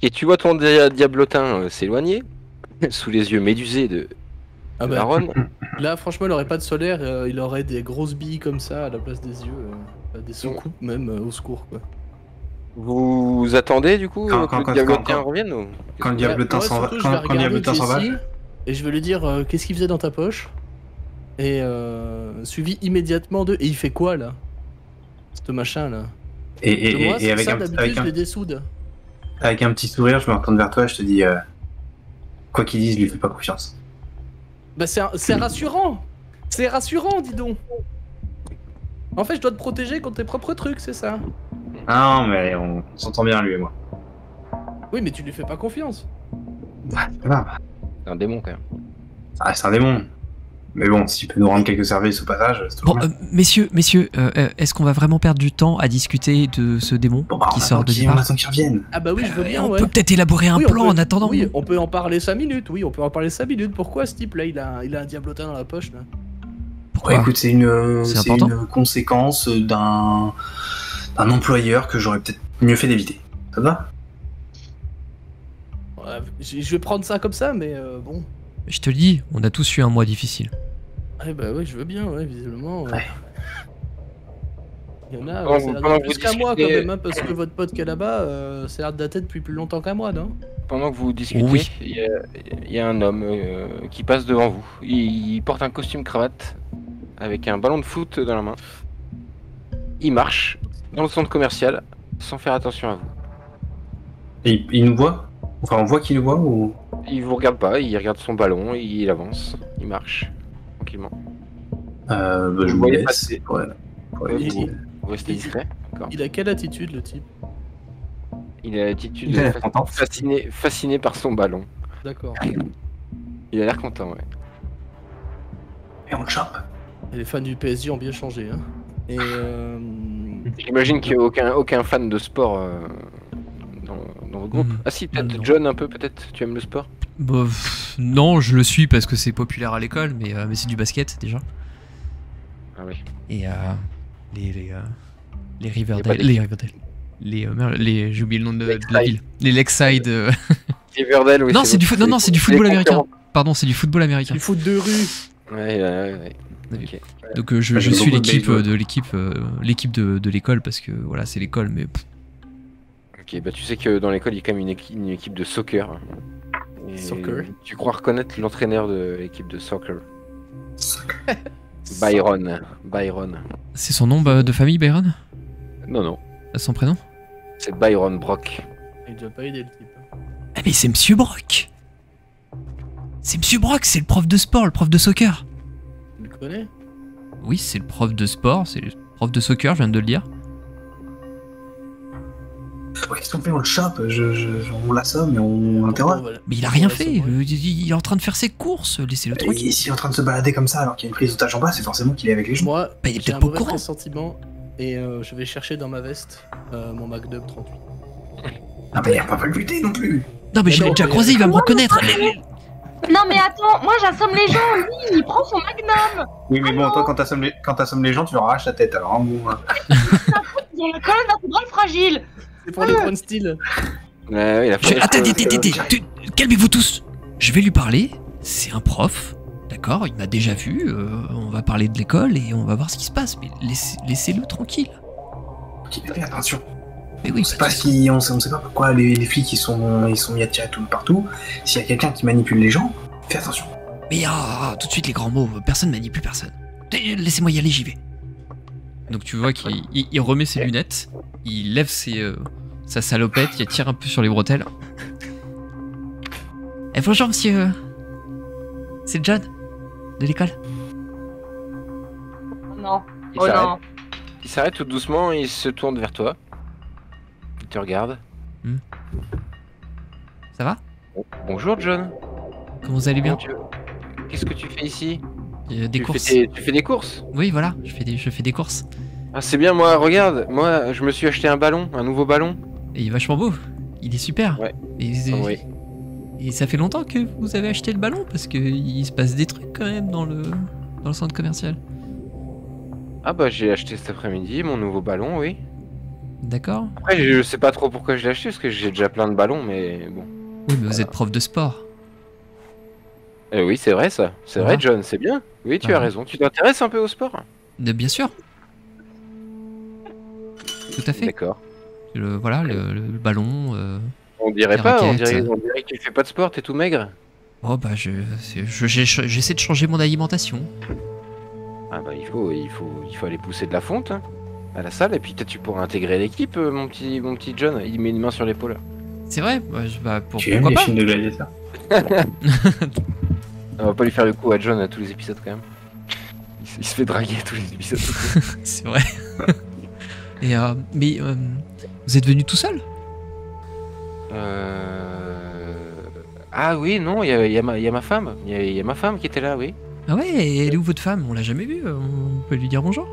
Et tu vois ton diablotin s'éloigner, sous les yeux médusés de Ah bah, Aaron. là, franchement, il aurait pas de solaire, il aurait des grosses billes comme ça à la place des yeux. Des soucoupes même, au secours, quoi. Vous attendez du coup Quand- que le quand- diablotin quand- revienne ou... Quand le Ouais, diablotin moi, s'en va, surtout, je vais quand le regarder diablotin s'en va, Jessie, et je vais lui dire qu'est-ce qu'il faisait dans ta poche. Et suivi immédiatement de. Et il fait quoi là? Ce machin là. Parce que moi, et avec ça un, d'habitude, je les dessoude. avec un petit sourire, je me retourne vers toi et je te dis, quoi qu'il dise, je lui fais pas confiance. Bah, c'est rassurant! C'est rassurant, dis donc! En fait, je dois te protéger contre tes propres trucs, c'est ça? Ah non, mais on s'entend bien, lui et moi. Oui, mais tu lui fais pas confiance. Ouais, c'est pas grave. C'est un démon quand même. Ça reste un démon. Mais bon, s'il peut nous rendre quelques services au passage, c'est toujours Bon, bien. messieurs, est-ce qu'on va vraiment perdre du temps à discuter de ce démon Bon, bah, qui sort de nulle on part? attend qu'il revienne. Ah bah oui, je veux bien, On ouais. peut peut-être élaborer un Oui, plan on peut- en attendant. Oui, on peut en parler 5 minutes, oui, on peut en parler 5 minutes. Pourquoi ce type là, il a un diablotin dans la poche là? Pourquoi? Ouais, écoute, c'est C'est important. une conséquence d'un employeur que j'aurais peut-être mieux fait d'éviter. Ça te va? Ouais, je vais prendre ça comme ça, mais bon. Je te le dis, on a tous eu un mois difficile. Ouais, bah ouais, je veux bien, ouais, visiblement. Ouais. Il y en a, Pendant- ça a l'air pendant de que plus vous qu'un mois quand discutez- même, hein, parce que votre pote qui est là-bas, ça a l'air de dater depuis plus longtemps qu'un mois, non? Pendant que vous discutez, Oui. il y a un homme qui passe devant vous. Il porte un costume cravate avec un ballon de foot dans la main. Il marche dans le centre commercial sans faire attention à vous. Et il nous voit? Enfin, on voit qu'il nous voit ou... Il vous regarde pas, il regarde son ballon, il avance, il marche tranquillement. Bah, je Vous me voyez laisse. passer. Ouais. Ouais, Et- bon. Vous restez discret. D'accord. Il a quelle attitude, le type? Il a l'attitude Il a l'air content. fasciné par son ballon. D'accord. Il a l'air content, ouais. Et on le chope. Et les fans du PSG ont bien changé, hein. Et J'imagine qu'il n'y a aucun fan de sport dans votre groupe. Hmm. Ah si, peut-être Non. John un peu, peut-être. Tu aimes le sport? Bah, non, je le suis parce que c'est populaire à l'école, mais c'est du basket déjà. Ah oui. Et les Y a pas Riverdale, d'équipe. j'ai oublié le nom de la Lakeside. ville. Les Lakeside. Riverdale, oui. Non, c'est du foot. Non, c'est du football américain. concurrents. Pardon, c'est du football américain. du foot de rue. Ouais. Ok. Donc je J'aime suis beaucoup le l'équipe baseball. l'équipe de l'école parce que voilà, c'est l'école, mais Ok, bah tu sais que dans l'école, il y a quand même une équipe de soccer. Et Soccer. Tu crois reconnaître l'entraîneur de l'équipe de soccer? Byron. c'est son nom de famille, Byron? Non. Son prénom? C'est Byron Brock. Il doit pas aider le type. Ah mais c'est Monsieur Brock. C'est Monsieur Brock, c'est le prof de sport, le prof de soccer. Tu le connais? Oui, c'est le prof de sport, c'est le prof de soccer, je viens de le dire. Ouais, qu'est-ce qu'on fait? On le chope, on l'assomme et on l'interroge. Voilà. Mais il a rien Ouais, c'est fait, vrai. il est en train de faire ses courses, laissez-le Et tranquille. s'il est en train de se balader comme ça alors qu'il y a une prise d'otage en bas, c'est forcément qu'il est avec les gens. Moi, Bah, il est j'ai peut-être un pas au mauvais courant. pressentiment et je vais chercher dans ma veste mon Magnum 38. Ah bah, il va pas le buter non plus. Non mais Mais je l'ai non, déjà mais- croisé, il va me reconnaître. Non mais attends, moi j'assomme les gens, lui il prend son magnum. Oui, mais bon, toi, quand t'assommes les gens, tu leur arraches la tête, alors, hein, bon. Ils ont la colonne vertébrale fragile. C'est pour les points de style. Ouais, il a fait. Attendez, calmez-vous tous. Je vais lui parler, c'est un prof, d'accord, il m'a déjà vu, on va parler de l'école et on va voir ce qui se passe, mais laissez-le tranquille. Ok, mais fais attention. Mais oui, On sait pas on sait pas pourquoi les flics ils sont mis à tirer tout partout. S'il y a quelqu'un qui manipule les gens, fais attention. mais tout de suite les grands mots, personne manipule personne. Laissez-moi y aller, j'y vais. Donc tu vois qu'il remet ses lunettes, il lève sa salopette, il tire un peu sur les bretelles. Eh bonjour monsieur. C'est John, de l'école. Non. Il Oh s'arrête. non. Il s'arrête tout doucement et il se tourne vers toi. Il te regarde. Ça va? Bonjour John. Comment vous allez bien? Qu'est-ce que tu fais ici? Des Tu courses. tu fais des courses? Oui voilà, je fais des courses. Ah c'est bien, moi regarde, moi je me suis acheté un nouveau ballon. Et il est vachement beau, il est super. Ouais. Et, et ça fait longtemps que vous avez acheté le ballon parce qu'il se passe des trucs quand même dans le centre commercial. Ah bah j'ai acheté cet après-midi mon nouveau ballon, oui. D'accord. Après, je sais pas trop pourquoi je l'ai acheté, parce que j'ai déjà plein de ballons, mais bon. Oui, mais vous êtes prof de sport. Oui, c'est vrai ça. C'est Voilà. vrai, John, c'est bien. Oui, tu as raison. Tu t'intéresses un peu au sport? Bien sûr. Tout à fait. D'accord. Voilà, le ballon. On dirait Les pas, raquettes. on dirait que tu fais pas de sport, t'es tout maigre. Oh bah j'essaie de changer mon alimentation. Ah bah il faut aller pousser de la fonte hein, à la salle, et puis peut-être tu pourras intégrer l'équipe, mon petit John. Il met une main sur l'épaule. C'est vrai, Tu aimes pourquoi les pas. films de gladiateurs? On va pas lui faire le coup à John à tous les épisodes quand même. Il se fait draguer à tous les épisodes. C'est vrai. Et mais vous êtes venu tout seul? Ah oui, non, il y a ma femme. Il y a ma femme qui était là, oui. Ah ouais, et elle est où votre femme? On l'a jamais vue, on peut lui dire bonjour?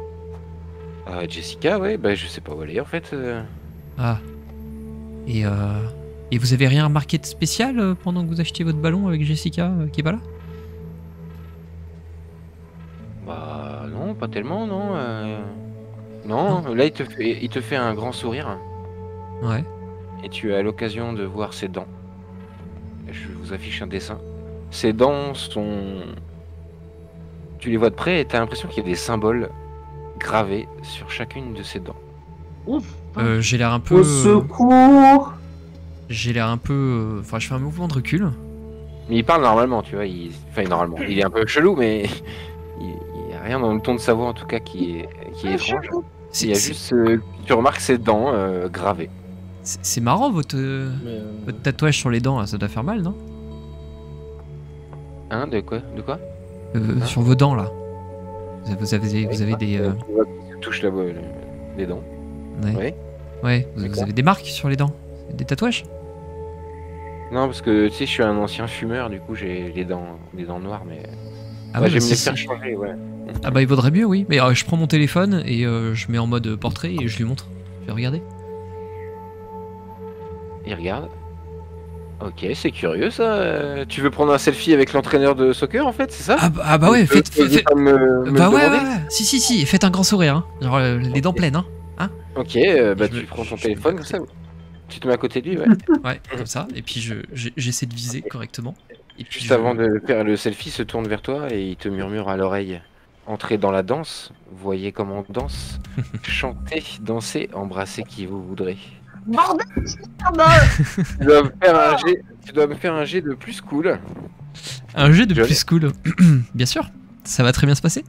Jessica, ouais, bah je sais pas où elle est en fait. Ah. Et vous avez rien remarqué de spécial pendant que vous achetiez votre ballon avec Jessica qui est pas là? Bah non, pas tellement, non. Non, là il te fait un grand sourire. Ouais. Et tu as l'occasion de voir ses dents. Je vous affiche un dessin. Ses dents sont... Tu les vois de près et t'as l'impression qu'il y a des symboles gravés sur chacune de ses dents. Ouf. J'ai l'air un peu... Au secours! J'ai l'air un peu... Enfin, je fais un mouvement de recul. Mais il parle normalement, tu vois. Enfin, normalement. Il est un peu chelou, mais... Il n'y a rien dans le ton de sa voix, en tout cas, qui est étrange. Il y a juste... tu remarques ses dents gravées. C'est marrant, votre tatouage sur les dents, là, ça doit faire mal, non? Hein, de quoi? Sur vos dents, là. Vous avez des... Tu vois qu'il se touche les dents. Ouais. Oui. Ouais, vous avez des marques sur les dents? Des tatouages? Non, parce que, tu sais, je suis un ancien fumeur, du coup, j'ai les dents noires, mais... Ah ouais, ouais, j'aime bah, les si, faire si. changer, ouais. Ah bah il vaudrait mieux, oui. Mais je prends mon téléphone et je mets en mode portrait et je lui montre. Je vais regarder. Il regarde. Ok, c'est curieux ça. Tu veux prendre un selfie avec l'entraîneur de soccer en fait, c'est ça? Ah bah ouais, faites... Bah ouais, demander ouais. Si, faites un grand sourire, hein. Genre les dents pleines, hein. Ok, bah tu prends ton téléphone comme ça. Tu te mets à côté de lui, ouais. Ouais, comme ça. Et puis j'essaie de viser correctement. Et puis Juste avant de faire le selfie, il se tourne vers toi et il te murmure à l'oreille. Entrez dans la danse, voyez comment on danse. Chantez, dansez, embrassez qui vous voudrez. Bordel. Tu dois me faire un jet de plus cool. Un jeu de Joli. plus cool. Bien sûr, ça va très bien se passer.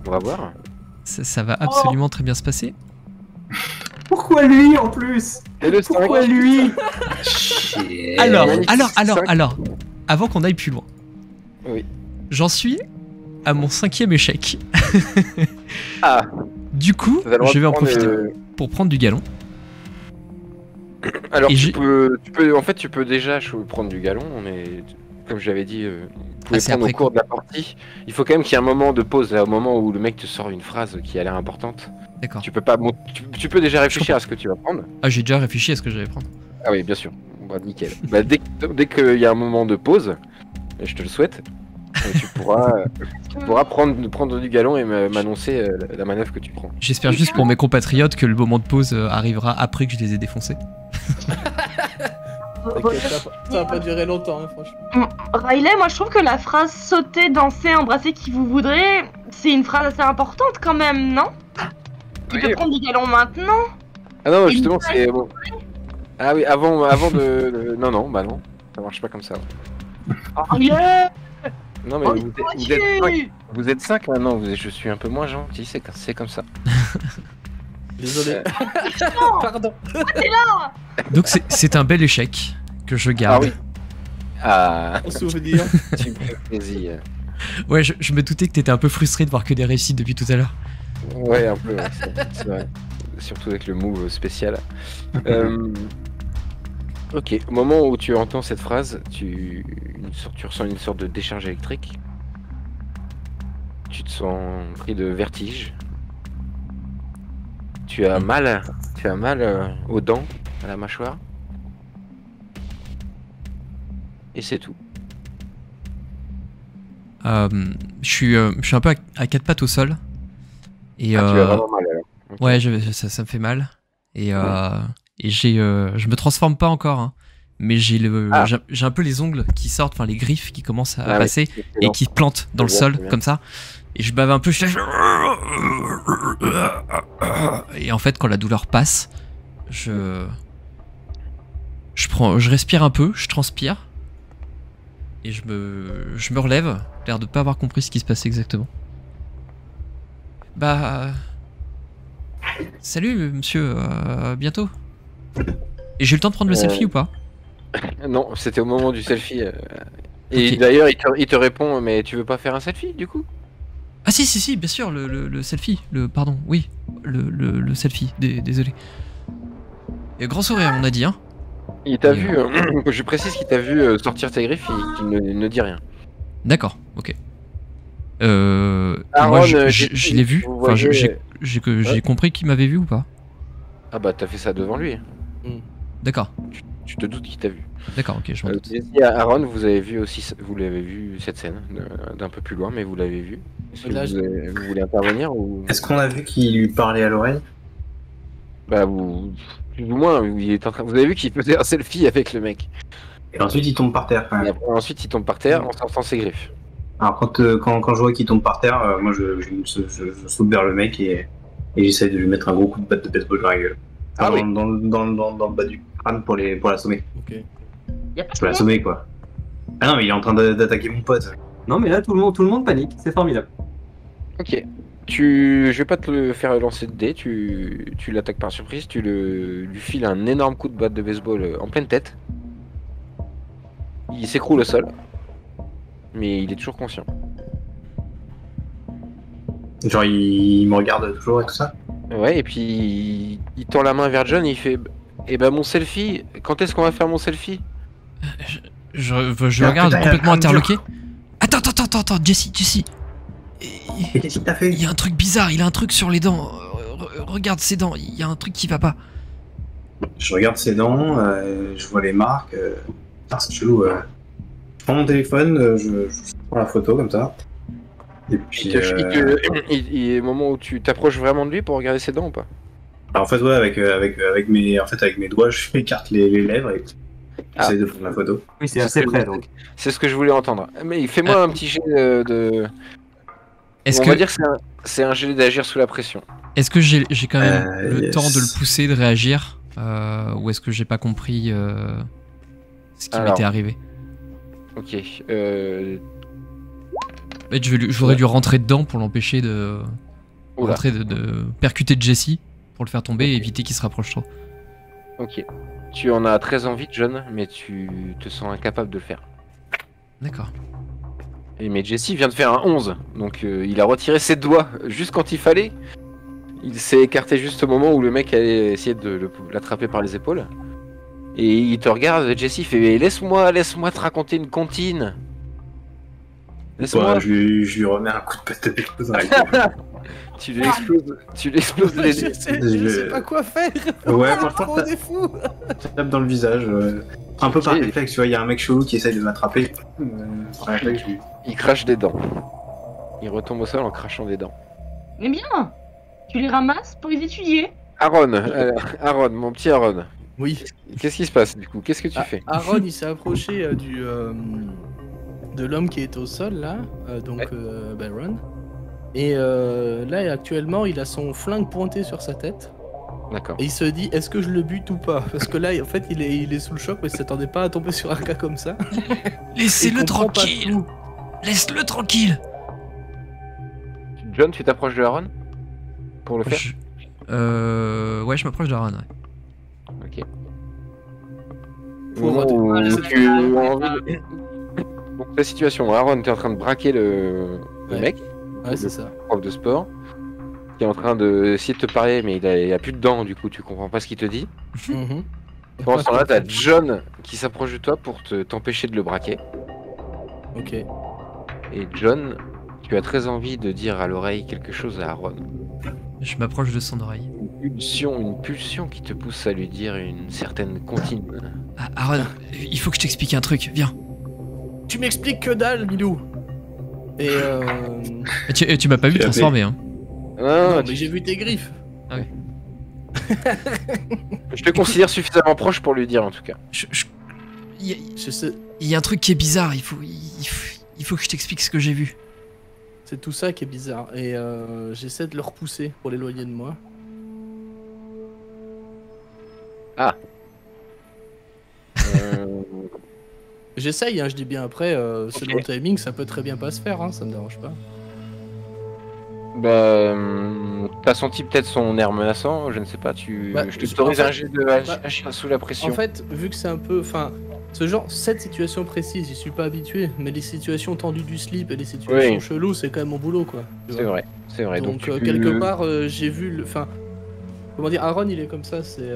On va voir. Ça va absolument très bien se passer. Pourquoi lui en plus? Et le Pourquoi 5. lui? Alors, avant qu'on aille plus loin. Oui. J'en suis à mon 5e échec. Ah. Du coup, T'as le droit je de vais en prendre, profiter pour prendre du galon. Alors Et tu peux déjà prendre du galon, mais comme j'avais dit, vous pouvez c'est prendre après au cours de la partie. Il faut quand même qu'il y ait un moment de pause, là, au moment où le mec te sort une phrase qui a l'air importante. D'accord. Tu peux pas, tu peux déjà réfléchir à ce que tu vas prendre. Ah, j'ai déjà réfléchi à ce que j'allais prendre. Ah oui, bien sûr. Bah, nickel. Bah, dès qu'il y a un moment de pause, et je te le souhaite, tu pourras prendre du galon et m'annoncer la manœuvre que tu prends. J'espère juste pour mes compatriotes que le moment de pause arrivera après que je les ai défoncés. T'inquiète, ça va pas durer longtemps, hein, franchement. Riley, moi je trouve que la phrase sauter, danser, embrasser qui vous voudrez, c'est une phrase assez importante quand même, non? Tu peux prendre du galon maintenant? Ah non, justement, c'est bon. Ah oui, avant de... Non, bah non, ça marche pas comme ça. Oh yeah. Non mais vous êtes 5 maintenant, je suis un peu moins gentil, c'est comme ça. Désolé. Pardon. T'es là. Donc c'est un bel échec que je garde. Ah oui. Ah, Au souvenir. tu me fais plaisir. Ouais, je me doutais que t'étais un peu frustré de voir que des réussites depuis tout à l'heure. Ouais, un peu, ouais, c'est vrai. Surtout avec le move spécial. Ok, au moment où tu entends cette phrase, tu ressens une sorte de décharge électrique. Tu te sens pris de vertige. Tu as mal aux dents, à la mâchoire. Et c'est tout. Je suis un peu à quatre pattes au sol. Et Tu as vraiment mal alors. Ouais, ça me fait mal. Et je me transforme pas encore, hein, mais j'ai un peu les ongles qui sortent, enfin les griffes qui commencent à passer et qui plantent dans le sol comme ça. Et je bave un peu, et en fait quand la douleur passe, je respire un peu, je transpire et je me relève, l'air de pas avoir compris ce qui se passait exactement. Bah salut monsieur, bientôt. Et j'ai eu le temps de prendre le selfie ou pas? Non, c'était au moment du selfie. Et Ok. d'ailleurs, il te répond, mais tu veux pas faire un selfie du coup? Ah si, bien sûr, le selfie, pardon, oui, le selfie, désolé. Et grand sourire, on a dit, hein. Il t'a vu, je précise qu'il t'a vu sortir tes griffes et qu'il ne dit rien. D'accord, ok. Aaron, moi, je l'ai vu, vous enfin, voyez- j'ai compris qu'il m'avait vu ou pas? Ah bah t'as fait ça devant lui. D'accord, Tu te doutes qu'il t'a vu. d'accord, ok, je m'en doute. J'ai dit à Aaron, vous l'avez vu cette scène d'un peu plus loin, mais vous l'avez vu. Est-ce que Là, vous voulez intervenir ou Est-ce qu'on a vu qu'il lui parlait à l'oreille? bah vous plus ou moins il est en train. Vous avez vu qu'il faisait un selfie avec le mec. Et ensuite il tombe par terre quand Et même. après, ensuite il tombe par terre en sortant ses griffes. Alors quand je vois qu'il tombe par terre, moi je saute vers le mec et j'essaie de lui mettre un gros coup de batte de baseball dans la gueule. Ah Enfin, oui. dans le bas du crâne pour l'assommer. Ok. Y a pas Je peux l'assommer quoi. Ah non mais il est en train d'attaquer mon pote. Non, mais là, tout le monde panique. C'est formidable. Ok. Je vais pas te le faire lancer de dés, tu l'attaques par surprise, tu lui files un énorme coup de batte de baseball en pleine tête. Il s'écroule au sol, mais il est toujours conscient. Genre il me regarde toujours et tout ça. Ouais, et puis il tend la main vers John et il fait eh ben mon selfie, quand est-ce qu'on va faire mon selfie? Je Ah, regarde putain, complètement il y a un interloqué. Attends, Jesse. Et qu'est-ce qu'il t'a fait? Il y a un truc bizarre, il a un truc sur les dents. Regarde ses dents, il y a un truc qui va pas. Je regarde ses dents, je vois les marques. Putain, c'est chelou. Je prends mon téléphone, je prends la photo comme ça. Et puis. Au moment où tu t'approches vraiment de lui pour regarder ses dents ou pas? Alors, en fait, ouais, avec mes doigts, je écarte les lèvres et j'essaie de prendre la photo. Oui, c'est assez près, donc. C'est ce que je voulais entendre. Mais fais-moi un petit jet de. Est-ce On que va dire que c'est un jet d'agir sous la pression. Est-ce que j'ai quand même le Yes. temps de le pousser, de réagir, ou est-ce que j'ai pas compris ce qui Alors. m'était arrivé? Ok. En fait, je voudrais lui rentrer dedans pour l'empêcher de Oula. de percuter Jesse pour le faire tomber et éviter qu'il se rapproche trop. Ok. Tu en as très envie, John, mais tu te sens incapable de le faire. D'accord. Mais Jesse vient de faire un 11, donc il a retiré ses doigts juste quand il fallait. Il s'est écarté juste au moment où le mec allait essayer de l'attraper par les épaules. Et il te regarde, Jesse fait laisse-moi te raconter une comptine. Laisse-moi. Ouais, je lui remets un coup de patte de baseball dans la gueule. Tu lui exploses les Je sais pas quoi faire. Ouais, franchement, On est fous. ça tape dans le visage. Un peu par Et- réflexe, tu vois, il y a un mec chelou qui essaye de m'attraper. Par réflexe, je lui- Il crache des dents. Il retombe au sol en crachant des dents. Mais bien. Tu les ramasses pour les étudier. Aaron, mon petit Aaron. Oui. Qu'est-ce qui se passe du coup? Qu'est-ce que tu fais? Aaron, il s'est approché de l'homme qui est au sol là, Baron. Et là, actuellement, il a son flingue pointé sur sa tête. D'accord. Et il se dit, est-ce que je le bute ou pas? Parce que là, en fait, il est sous le choc, mais il s'attendait pas à tomber sur un cas comme ça. Laissez-le Il comprend pas tranquille. tout. Laisse-le tranquille. John, tu t'approches de Aaron pour le faire? Ouais, je m'approche d'Aaron. Ouais. Ok. Pour Au moment où cette tu as envie de- Donc la situation, Aaron, t'es en train de braquer le Ouais. mec, Ouais, c'est ça. prof de sport, qui est en train d'essayer de te parler, mais il a plus de dents, du coup tu comprends pas ce qu'il te dit. Mhm. Pendant ce temps-là, t'as John qui s'approche de toi pour t'empêcher de le braquer. Ok. Et John, tu as très envie de dire à l'oreille quelque chose à Aaron. Je m'approche de son oreille. Une pulsion qui te pousse à lui dire une certaine comptine. Ah, Aaron, il faut que je t'explique un truc. Viens. Tu m'expliques que dalle, Milou. Et Tu m'as pas vu Tu l'as transformer, hein. Ah, non, mais j'ai vu tes griffes. Ah oui. Je te considère suffisamment proche pour lui dire en tout cas. Je sais, Il y a un truc qui est bizarre, il faut que je t'explique ce que j'ai vu. c'est tout ça qui est bizarre. Et j'essaie de le repousser pour l'éloigner de moi. J'essaye, hein, je dis bien après, selon Ok. le timing, ça peut très bien pas se faire, hein, ça me dérange pas. Bah, t'as senti peut-être son air menaçant, je ne sais pas, Bah, je t'autorise en fait- un jet de agir sous la pression. En fait, vu que c'est un peu. Enfin, cette situation précise, j'y suis pas habitué, mais les situations tendues du slip et les situations Oui. cheloues, c'est quand même mon boulot, quoi. tu c'est vois. vrai, c'est vrai. Donc, tu- quelque part, j'ai vu le. Enfin, comment dire, Aaron, il est comme ça, c'est.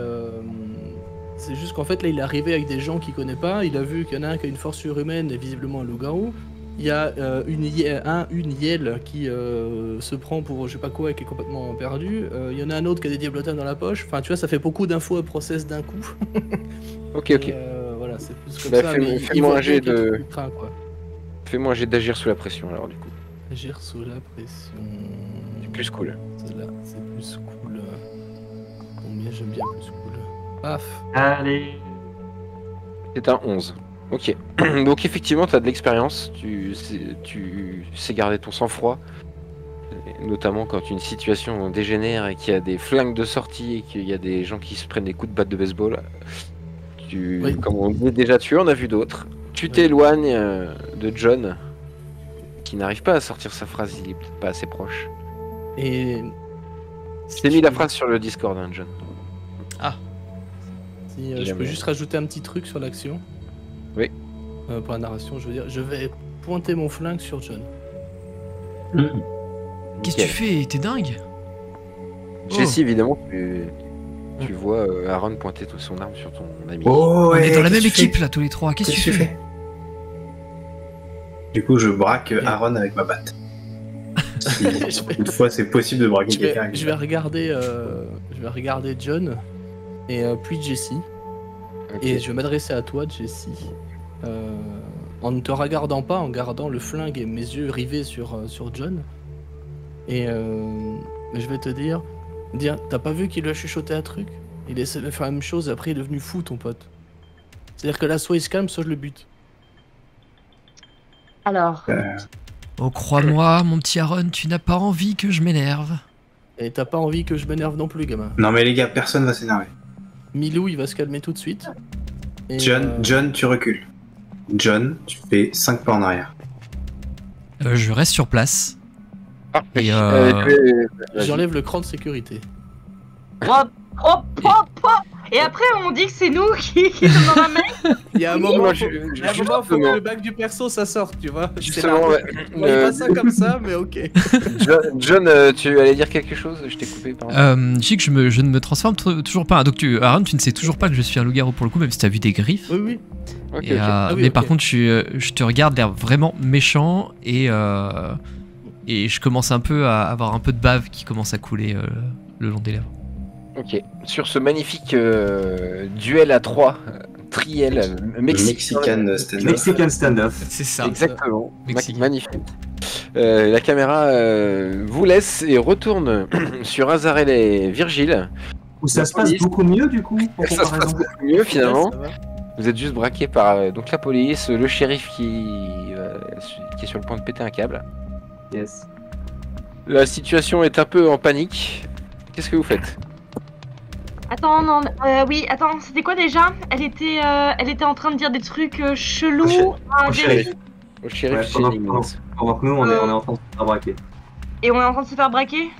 C'est juste qu'en fait, là, il est arrivé avec des gens qu'il connaît pas. Il a vu qu'il y en a un qui a une force surhumaine et visiblement un loup-garou. Il y a une hyène qui se prend pour je sais pas quoi et qui est complètement perdu. Il y en a un autre qui a des diablotins dans la poche. Enfin, tu vois, ça fait beaucoup d'infos à process d'un coup. Ok, ok. Et, voilà, c'est plus comme Bah, ça. fais-moi- Mais fais-moi il voit un jet bien qu'il y a de- tout le train, quoi. Fais-moi un jet d'agir sous la pression alors du coup. Agir sous la pression. C'est plus cool. Là, c'est plus cool. Combien j'aime bien plus cool. Paf. Allez. C'est un 11. Ok. Donc effectivement, tu as de l'expérience, tu sais garder ton sang-froid, et notamment quand une situation dégénère et qu'il y a des flingues de sortie et qu'il y a des gens qui se prennent des coups de batte de baseball. Oui. Comme on dit déjà, tu en as vu d'autres. Tu Oui. t'éloignes de John, qui n'arrive pas à sortir sa phrase, il est peut-être pas assez proche. Et. Je t'ai mis la phrase sur le Discord, hein, John. Si, je Jamais. peux juste rajouter un petit truc sur l'action. Oui. Pour la narration, je veux dire, je vais pointer mon flingue sur John. Qu'est-ce que tu fais? T'es dingue? Jessie, évidemment, tu vois Aaron pointer toute son arme sur ton ami. Oh, On est dans la même qu'est-ce que tu équipe là, tous les trois. Qu'est-ce que tu fais? Du coup, je braque Aaron avec ma batte. Si, Je vais- une fois, c'est possible de braquer Je quelqu'un vais, avec je ma vais regarder John et puis Jessie. Ok. Et je vais m'adresser à toi, Jessie. En ne te regardant pas, en gardant le flingue et mes yeux rivés sur John. Et je vais te dire, t'as pas vu qu'il lui a chuchoté un truc? Il essaie de faire la même chose et après il est devenu fou, ton pote. C'est-à-dire que là, soit il se calme, soit je le bute. Alors, Oh, crois-moi, mon petit Aaron, tu n'as pas envie que je m'énerve. Et t'as pas envie que je m'énerve non plus, gamin. Non mais les gars, personne va s'énerver. Milou, il va se calmer tout de suite. Et, John, tu recules. John, tu fais 5 pas en arrière. Je reste sur place. Parfait. Et, Vas-y. J'enlève le cran de sécurité. hop, hop, hop, hop. Et après, on dit que c'est nous qui sommes dans la mer. Il y a un moment, Moi, faut, il y a un moment, faut justement, que le bac du perso ça sorte, tu vois. justement, ouais. On voyait pas ça comme ça, mais ok. John, tu allais dire quelque chose? Je t'ai coupé, pardon. Je sais que je ne me transforme toujours pas. Donc, Aaron, tu ne sais toujours pas que je suis un loup-garou pour le coup, même si t'as vu des griffes. Oui, oui. Ok, Et, ok. oui, mais ok. par contre, je te regarde l'air vraiment méchant et je commence un peu à avoir un peu de bave qui commence à couler le long des lèvres. Ok. Sur ce magnifique duel à 3, triel Mexican stand-up. Mexican standoff. C'est ça. Exactement. Mexicain. Magnifique. La caméra vous laisse et retourne sur Azarel et Virgile. Où ça se passe beaucoup mieux du coup, en Ça se passe comparaison. beaucoup mieux finalement. Ça va. Vous êtes juste braqué par donc la police, le shérif qui est sur le point de péter un câble. Yes. La situation est un peu en panique. Qu'est-ce que vous faites? Attends, non, oui, attends, c'était quoi déjà? Elle était en train de dire des trucs chelous à au Jerry. shérif. Au shérif Ouais, chez pendant- Nimmons. Pendant que nous, on est en train de se faire braquer. Et on est en train de se faire braquer.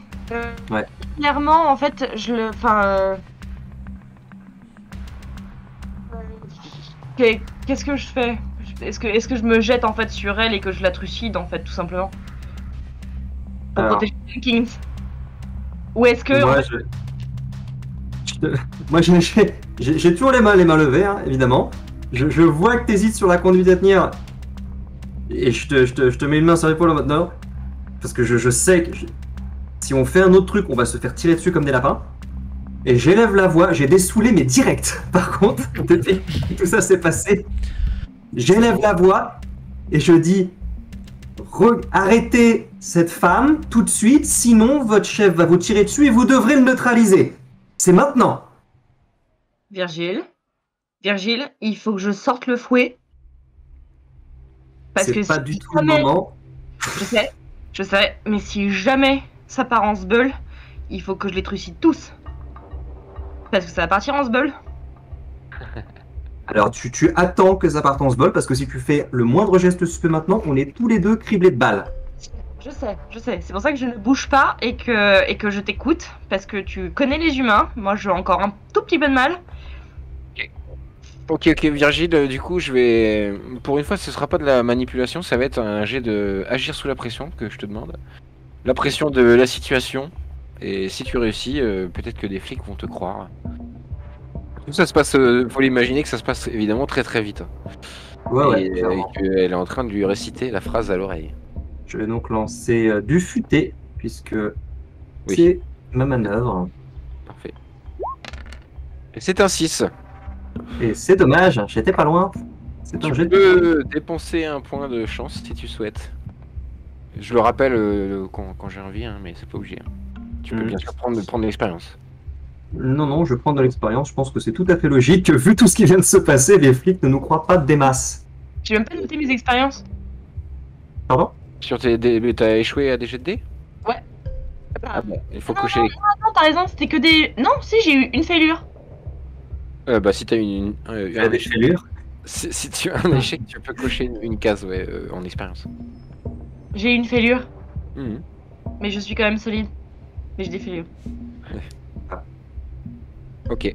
Ouais. Clairement, en fait, qu'est-ce que je fais? Est-ce que je me jette en fait sur elle et que je la trucide en fait, tout simplement? Pour Alors. protéger les Kings? Ou est-ce que... Moi, Moi, j'ai toujours les mains levées, hein, évidemment. Je vois que t'hésites sur la conduite à tenir. Et je te mets une main sur l'épaule maintenant. Parce que je sais que si on fait un autre truc, on va se faire tirer dessus comme des lapins. Et j'élève la voix, j'ai dessoulé, mais direct. Par contre, depuis que tout ça s'est passé, j'élève la voix et je dis: Arrêtez cette femme tout de suite, sinon votre chef va vous tirer dessus et vous devrez le neutraliser. C'est maintenant. Virgile, il faut que je sorte le fouet. Parce que C'est pas si du tout le jamais- moment. Je sais, mais si jamais ça part en sbeul, il faut que je les trucide tous. Parce que ça va partir en sbeul. Alors tu attends que ça parte en sbol parce que si tu fais le moindre geste suspect maintenant, on est tous les deux criblés de balles. Je sais. C'est pour ça que je ne bouge pas et que je t'écoute. Parce que tu connais les humains. Moi, j'ai encore un tout petit peu de mal. Ok, Virgile, du coup, je vais. Pour une fois, ce sera pas de la manipulation, ça va être un jet de agir sous la pression que je te demande. La pression de la situation. Et si tu réussis, peut-être que des flics vont te croire. Tout ça se passe, faut l'imaginer que ça se passe évidemment très très vite. Ouais, et clairement. qu'elle est en train de lui réciter la phrase à l'oreille. Je vais donc lancer du futé puisque Oui. c'est ma manœuvre. Parfait. Et c'est un 6. Et c'est dommage, j'étais pas loin. C'est un Tu jet de... peux dépenser un point de chance si tu souhaites. Je le rappelle quand j'ai envie, hein, mais c'est pas obligé. Tu peux bien sûr prendre l'expérience. Non, je prends de l'expérience. Je pense que c'est tout à fait logique que, vu tout ce qui vient de se passer, les flics ne nous croient pas des masses. J'ai même pas noté mes expériences. Pardon? Sur t'as échoué à des jets de dés? Ouais. Ah bon, il faut Non, cocher. Non, t'as raison, c'était que des. Non, si, j'ai eu une failure. Bah si t'as Il y a un des échec, fêlures. si tu as un échec, tu peux cocher une case en expérience. J'ai eu une failure, Mhm. mais je suis quand même solide. Mais j'ai des failures. Ok.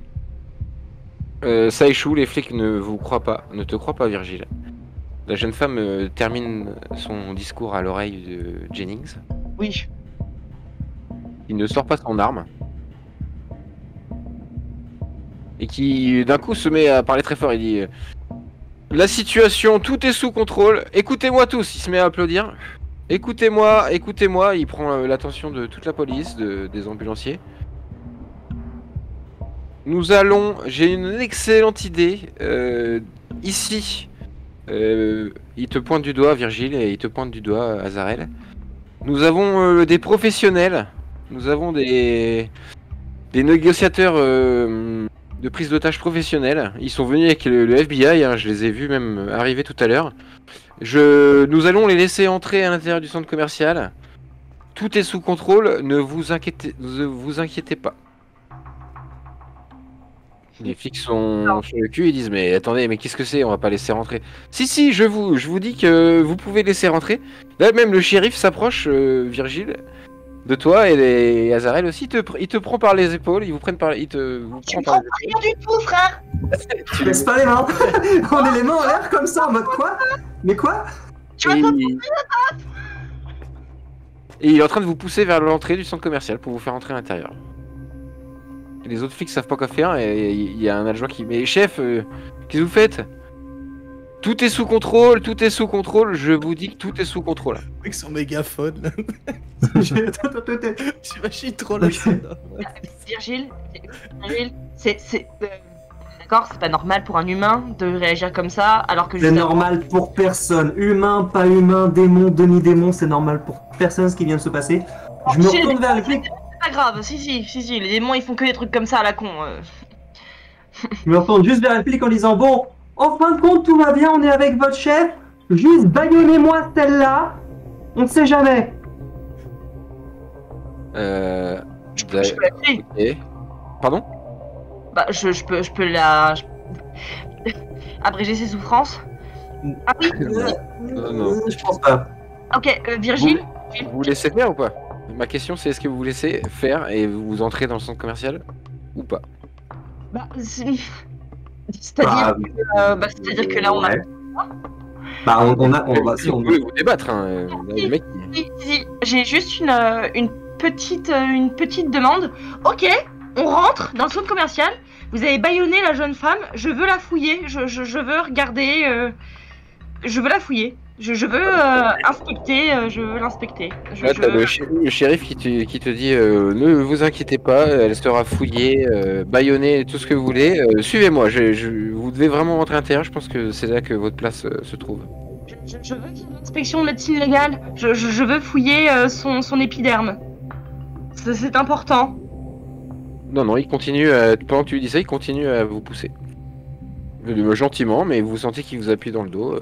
Ça échoue, les flics ne vous croient pas, ne te croient pas, Virgile. La jeune femme termine son discours à l'oreille de Jennings. Oui. Il ne sort pas son arme. Et qui, d'un coup, se met à parler très fort. Il dit la situation, tout est sous contrôle. Écoutez-moi tous. Il se met à applaudir. Écoutez-moi, écoutez-moi. Il prend l'attention de toute la police, des ambulanciers. Nous allons. J'ai une excellente idée. Ici. Il te pointe du doigt, Virgile, et il te pointe du doigt, Azarel. Nous avons des professionnels. Nous avons des négociateurs de prise d'otages professionnels. Ils sont venus avec le FBI, hein, je les ai vus même arriver tout à l'heure. Nous allons les laisser entrer à l'intérieur du centre commercial. Tout est sous contrôle, ne vous inquiétez pas. Les flics sont sur le cul, ils disent mais attendez, mais qu'est-ce que c'est? On va pas laisser rentrer. Si, je vous dis que vous pouvez laisser rentrer. Là même le shérif s'approche, Virgile, de toi et Azarel aussi. Il te prend par les épaules, ils vous prennent par, il te vous Tu prend me par prends les pas rien du tout, frère. Tu laisses pas les mains. On est les mains en l'air comme ça, en mode quoi? Mais quoi? Tu vas Et pas et il est en train de vous pousser vers l'entrée du centre commercial pour vous faire entrer à l'intérieur. Et les autres flics savent pas quoi faire et il y a un adjoint qui... Mais chef, qu'est-ce que vous faites? Tout est sous contrôle, je vous dis que tout est sous contrôle. Avec son mégaphone, là. Attends. J'imagine trop la scène. Virgile, d'accord, c'est pas normal pour un humain de réagir comme ça, alors que C'est juste normal pour personne. Humain, pas humain, démon, demi-démon, c'est normal pour personne ce qui vient de se passer. Je me Chez les retourne vers les flics. C'est pas grave, si, les démons ils font que des trucs comme ça à la con. Je me retourne juste vers les flics en disant bon, en fin de compte, tout va bien, on est avec votre chef. Juste baïonnez-moi celle-là. On ne sait jamais. Je peux l'appeler. Ok. Pardon? Bah, je peux la. Abréger ses souffrances. Ah oui, Non. Je pense pas. ok, Virgile. Vous laissez faire ou pas? Ma question c'est est-ce que vous laissez faire et vous entrez dans le centre commercial ou pas? Bah, c'est-à-dire c'est-à-dire que là on a. Ouais. Bah on va si Vous on pouvez vous débattre, hein. Le mec, Si, j'ai juste une petite demande. Ok, on rentre dans le centre commercial. Vous avez bâillonné la jeune femme. Je veux la fouiller. Je veux regarder. Je veux la fouiller. Je veux inspecter. Je veux l'inspecter. là, t'as le shérif qui te dit ne vous inquiétez pas, elle sera fouillée, bâillonnée, tout ce que vous voulez. Suivez-moi, vous devez vraiment rentrer à l'intérieur, je pense que c'est là que votre place se trouve. Je veux qu'il y ait une inspection de médecine légale. Je veux fouiller son épiderme. C'est important. Non, il continue, pendant que tu lui dis ça, il continue à vous pousser. Gentiment, mais vous sentez qu'il vous appuie dans le dos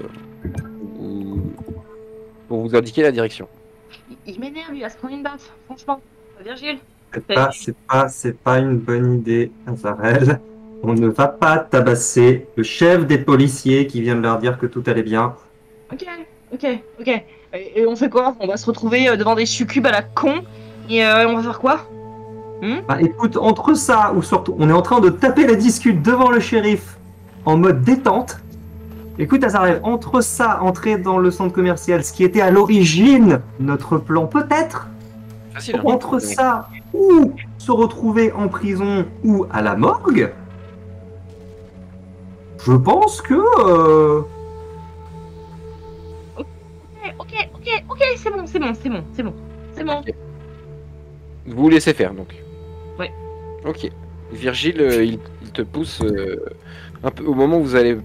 pour vous indiquer la direction. Il m'énerve, il va se prendre une baffe, franchement. Virgile. C'est pas une bonne idée, Azarel. On ne va pas tabasser le chef des policiers qui vient de leur dire que tout allait bien. Ok. Et on fait quoi? On va se retrouver devant des succubes à la con et on va faire quoi? Bah écoute, entre ça ou surtout, on est en train de taper la discute devant le shérif en mode détente. Écoute Azarel, entre ça, entrer dans le centre commercial, ce qui était à l'origine notre plan peut-être, Facile, hein. entre ça ou se retrouver en prison ou à la morgue, je pense que... Ok, c'est bon. Vous vous laissez faire donc. Ouais. Ok. Virgile, il te pousse un peu au moment où vous allez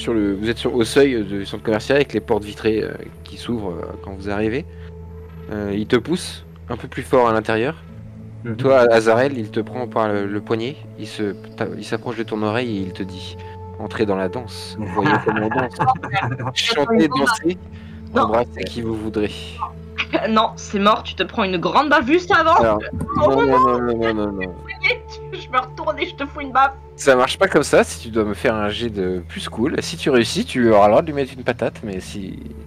vous êtes au seuil du centre commercial avec les portes vitrées qui s'ouvrent quand vous arrivez. Il te pousse un peu plus fort à l'intérieur. Toi, Azarel, il te prend par le poignet, il s'approche de ton oreille et il te dit: entrez dans la danse. Vous voyez comment on danse. Chantez, dansez, embrassez qui vous voudrez. Non, c'est mort, tu te prends une grande baffe juste avant. Alors, non. Je me retourne et je te fous une baffe. Ça marche pas comme ça. Si tu dois me faire un jet de plus cool, si tu réussis, tu auras le droit de lui mettre une patate, mais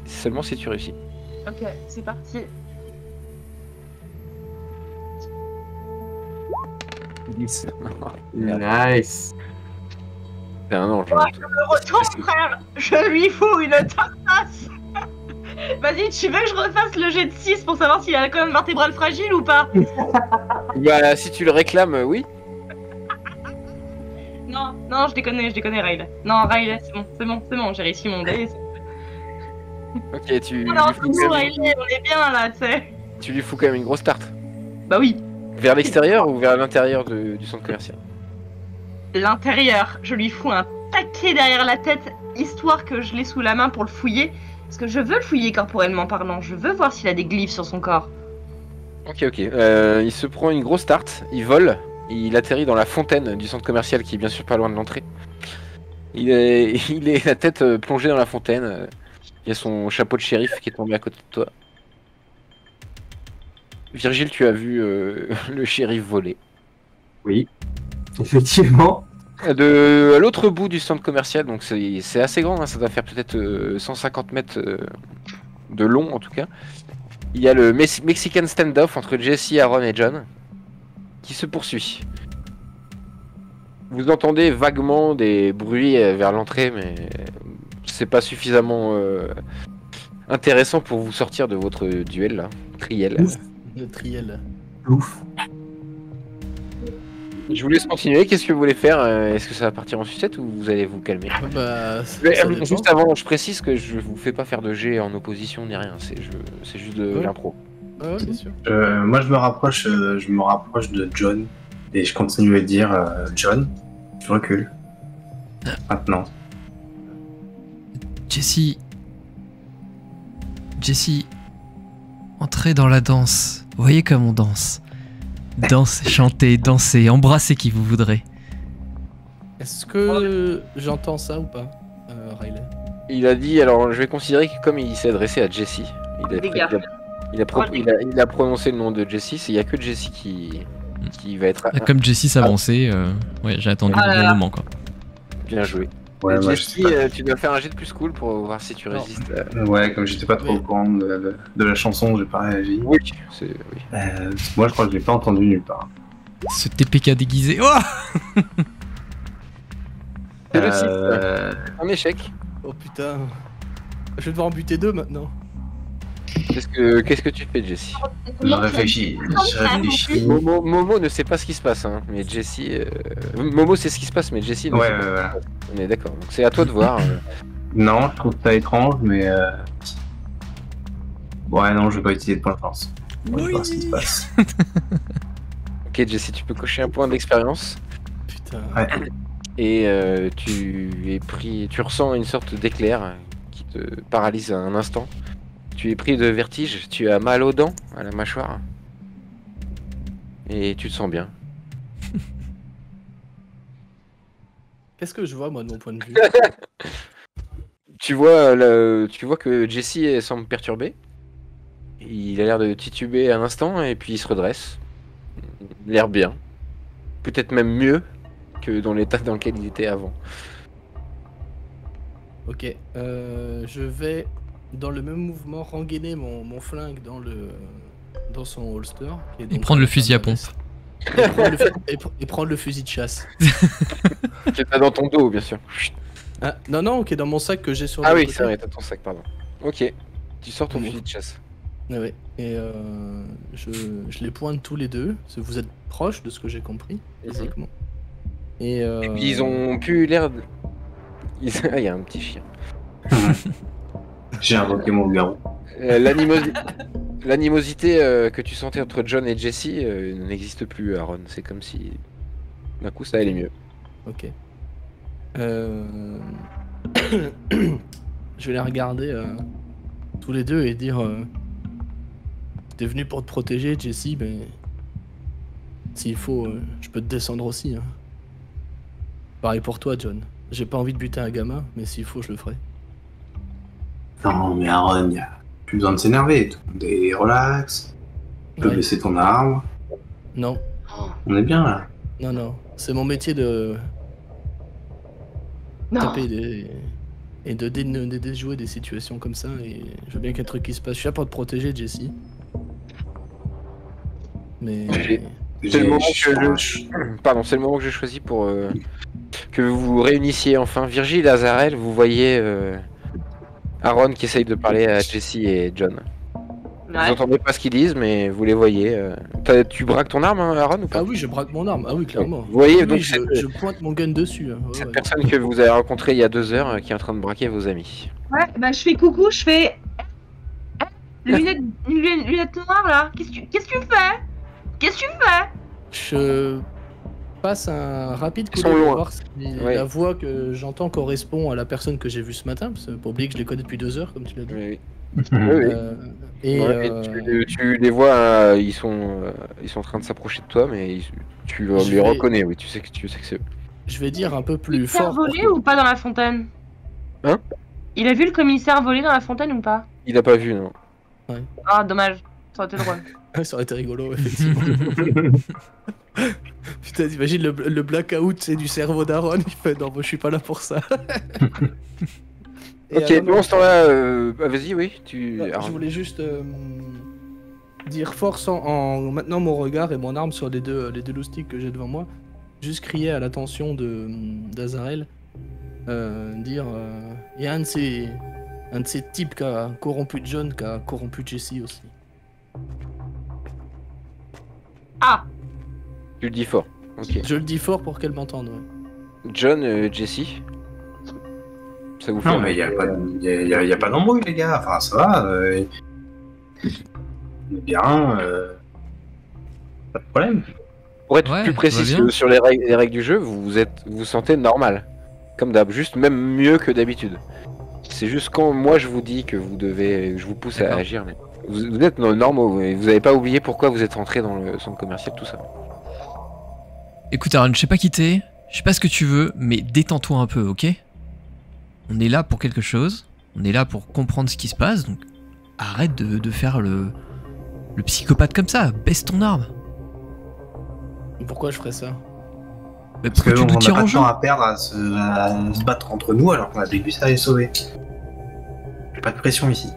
seulement si tu réussis. Ok, c'est parti. 10. Nice. C'est un ange. Ouais, je me retourne, frère. Je lui fous une tartasse. Vas-y, tu veux que je refasse le jet de 6 pour savoir s'il a la colonne vertébrale fragile ou pas? Bah, si tu le réclames, oui. Non, je déconne, Riley. Non, Riley, c'est bon, j'ai réussi mon dé. Ok, tu lui Non, fous c'est quand bon, même- Riley, on est bien là, tu sais. tu lui fous quand même une grosse tarte. Bah oui, Vers l'extérieur ou vers l'intérieur du centre commercial? l'intérieur, je lui fous un taquet derrière la tête, histoire que je l'ai sous la main pour le fouiller. Parce que je veux le fouiller corporellement parlant, je veux voir s'il a des glyphes sur son corps. Ok. Il se prend une grosse tarte, il vole, il atterrit dans la fontaine du centre commercial qui est bien sûr pas loin de l'entrée. Il est la tête plongée dans la fontaine. Il y a son chapeau de shérif qui est tombé à côté de toi. Virgile, tu as vu le shérif voler. Oui, effectivement. À l'autre bout du centre commercial, donc c'est assez grand, hein, ça doit faire peut-être 150 mètres de long en tout cas. Il y a le Mexican standoff entre Jesse, Aaron et John qui se poursuit. Vous entendez vaguement des bruits vers l'entrée, mais c'est pas suffisamment intéressant pour vous sortir de votre duel là, triel. Le triel. Ouf. Je vous laisse continuer, qu'est-ce que vous voulez faire? Est-ce que ça va partir en sucette ou vous allez vous calmer? Bah, Mais, ça dépend. juste avant, je précise que je vous fais pas faire de jet en opposition ni rien, c'est juste de Ouais. l'impro. Ah ouais, bien sûr. Moi, je me rapproche de John et je continue à lui dire John, tu recules. Maintenant. Jesse, entrez dans la danse. Vous voyez comme on danse. Dansez, chantez, dansez, embrassez qui vous voudrez. Est-ce que j'entends ça ou pas, Riley? Il a dit, alors je vais considérer que comme il s'est adressé à Jesse, Les gars. il a prononcé le nom de Jesse, il y a que Jesse qui va être Comme Jesse s'avançait, ouais, j'ai attendu Ah le là bon là. moment quoi. bien joué. Ouais, moi, je Jesse, sais pas. tu dois faire un jet de plus cool pour voir si tu Non. résistes. Ouais, comme j'étais pas trop Oui. au courant de la chanson, j'ai pas réagi. Oui, oui. Moi, je crois que je l'ai pas entendu nulle part. Ce TPK déguisé. Oh C'est le 6, un échec. Oh putain. Je vais devoir en buter 2 maintenant. Qu'est-ce que tu fais, Jesse? Je réfléchis. Momo ne sait pas ce qui se passe, hein, mais Jesse... Momo sait ce qui se passe, mais Jesse ne Ouais, sait pas. voilà. On est d'accord, donc c'est à toi de voir. Non, je trouve ça étrange, mais. Ouais, non, je vais pas utiliser de point de force. On va voir ce qui se passe. Ok, Jesse, tu peux cocher un point d'expérience. Putain. Ouais. Et tu ressens une sorte d'éclair qui te paralyse un instant. Tu es pris de vertige, tu as mal aux dents, à la mâchoire. Et tu te sens bien. Qu'est-ce que je vois, moi, de mon point de vue? Tu vois que Jesse semble perturbé. Il a l'air de tituber un instant et puis il se redresse. L'air bien. Peut-être même mieux que dans l'état dans lequel il était avant. Ok, je vais, dans le même mouvement, rengainer mon flingue dans son holster. Qui est Et donc prendre le fusil à pompe. Et prendre le fusil de chasse. Qui est pas dans ton dos, bien sûr. Ah, non, qui est dans mon sac que j'ai sur Ah le oui, côté. c'est vrai, t'as ton sac, pardon. Ok, tu sors ton Oui. fusil de chasse. Ah ouais. Et je les pointe tous les deux. Parce que vous êtes proches de ce que j'ai compris, physiquement. Et Ils ont plus l'air de... Ah, il y a un petit chien. J'ai invoqué mon garou. L'animosité que tu sentais entre John et Jesse n'existe plus, Aaron. C'est comme si d'un coup ça allait mieux. Ok. Je vais les regarder tous les deux et dire t'es venu pour te protéger, Jesse, mais s'il faut, je peux te descendre aussi. Hein. Pareil pour toi, John. J'ai pas envie de buter un gamin, mais s'il faut, je le ferai. Non, mais Aaron, y a plus besoin de s'énerver. Tout le monde est relax. Tu peux Ouais. baisser ton arme. Non, On est bien là. non. C'est mon métier de Non. taper et de déjouer des situations comme ça. Et je veux bien qu'il y ait un truc qui se passe. Je suis là pour te protéger, Jesse. Mais C'est le moment Pardon, c'est le moment que j'ai choisi pour que vous vous réunissiez enfin. Virgile, Azarel, vous voyez Aaron qui essaye de parler à Jesse et John. Vous Ouais. entendez pas ce qu'ils disent, mais vous les voyez. Tu braques ton arme, hein, Aaron, ou pas? ah oui, je braque mon arme. Ah oui, clairement. Vous voyez Oui, donc je pointe mon gun dessus. Hein. Ouais, cette ouais. personne que vous avez rencontrée il y a 2 heures qui est en train de braquer vos amis. Ouais, bah je fais coucou, je fais. Lunettes noires là, qu'est-ce que tu fais? Qu'est-ce que tu fais? Je passe un rapide coup Ils sont d'œil pour loin. voir si Ouais. la voix que j'entends correspond à la personne que j'ai vue ce matin. Parce que faut pas oublier que je les connais depuis 2 heures, comme tu l'as dit. Oui, oui. Et Ouais, tu les vois, ils sont en train de s'approcher de toi, mais tu Je les vais- reconnais, oui, tu sais que c'est eux. je vais dire un peu plus Commissaire fort. volé ou pas dans la fontaine? Hein? Il a vu le commissaire volé dans la fontaine ou pas? Il a pas vu, non. Ah, dommage, ça aurait été drôle. Ça aurait été rigolo, effectivement. Putain, t'imagines le blackout, c'est du cerveau d'Aaron. Il fait non, moi je suis pas là pour ça. Et, Ok, non, pendant ce temps-là, vas-y, oui, je Aaron. voulais juste dire force en maintenant mon regard et mon arme sur les deux loustiques que j'ai devant moi. Juste crier à l'attention d'Azarel. Dire il y a un de ces types qui a corrompu John, qui a corrompu Jesse aussi. Ah, Tu le dis fort. Ok. Je le dis fort pour qu'elle m'entende. Ouais. John, Jesse. Ça vous fait Non, mais y a pas d'embrouille, les gars. Enfin, ça va. On est bien. Pas de problème. Pour être Ouais, plus précis ça va bien. sur les règles du jeu, vous sentez normal. Comme d'hab, juste même mieux que d'habitude. C'est juste quand moi je vous dis que je vous pousse à D'accord. agir. Mais vous êtes normaux, et vous avez pas oublié pourquoi vous êtes rentré dans le centre commercial, tout ça. Écoute Aaron, je sais pas qui t'es, je sais pas ce que tu veux, mais détends-toi un peu, ok? On est là pour quelque chose, on est là pour comprendre ce qui se passe, donc arrête de faire le psychopathe comme ça, baisse ton arme. Pourquoi je ferais ça? Mais Parce pourquoi tu qu'on nous n'a tires pas en de jeu? temps à perdre à se battre entre nous alors qu'on a des bus à les sauver. J'ai pas de pression ici.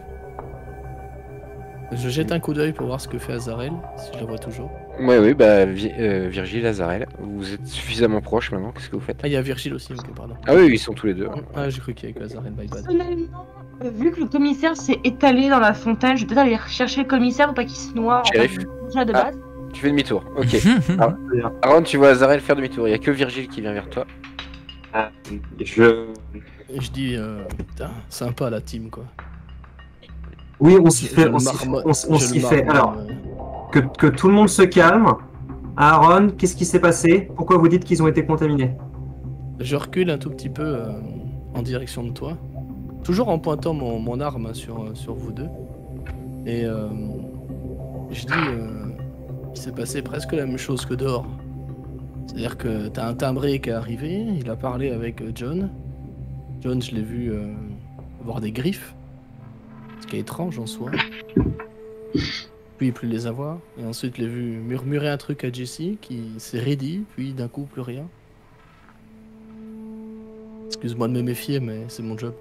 Je jette un coup d'œil pour voir ce que fait Azarel, si je la vois toujours. Oui, bah Virgile, Azarel, vous êtes suffisamment proches maintenant, qu'est-ce que vous faites? Ah, il y a Virgile aussi, ok, pardon. Ah oui, ils sont tous les deux. Ah, j'ai cru qu'il y avait que Azarel, my bad. personnellement, vu que le commissaire s'est étalé dans la fontaine, je vais peut-être aller chercher le commissaire pour pas qu'il se noie. Shérif. Déjà de Ah. base. Tu fais demi-tour, ok. Aaron, tu vois Azarel faire demi-tour, il y a que Virgile qui vient vers toi. Et je dis, putain, sympa la team, quoi. Oui, on s'y Je fait. le On s'y marmonne- on je s'y le fait. marmonne, Alors, que tout le monde se calme. Aaron, qu'est-ce qui s'est passé? Pourquoi vous dites qu'ils ont été contaminés? je recule un tout petit peu en direction de toi. toujours en pointant mon arme sur vous deux. Et je dis, il s'est passé presque la même chose que dehors. C'est-à-dire que t'as un timbré qui est arrivé, il a parlé avec John. John, je l'ai vu avoir des griffes, ce qui est étrange en soi. Puis plus les avoir. Et ensuite, je l'ai vu murmurer un truc à Jessie qui s'est raidi, puis d'un coup, plus rien. Excuse-moi de me méfier, mais c'est mon job.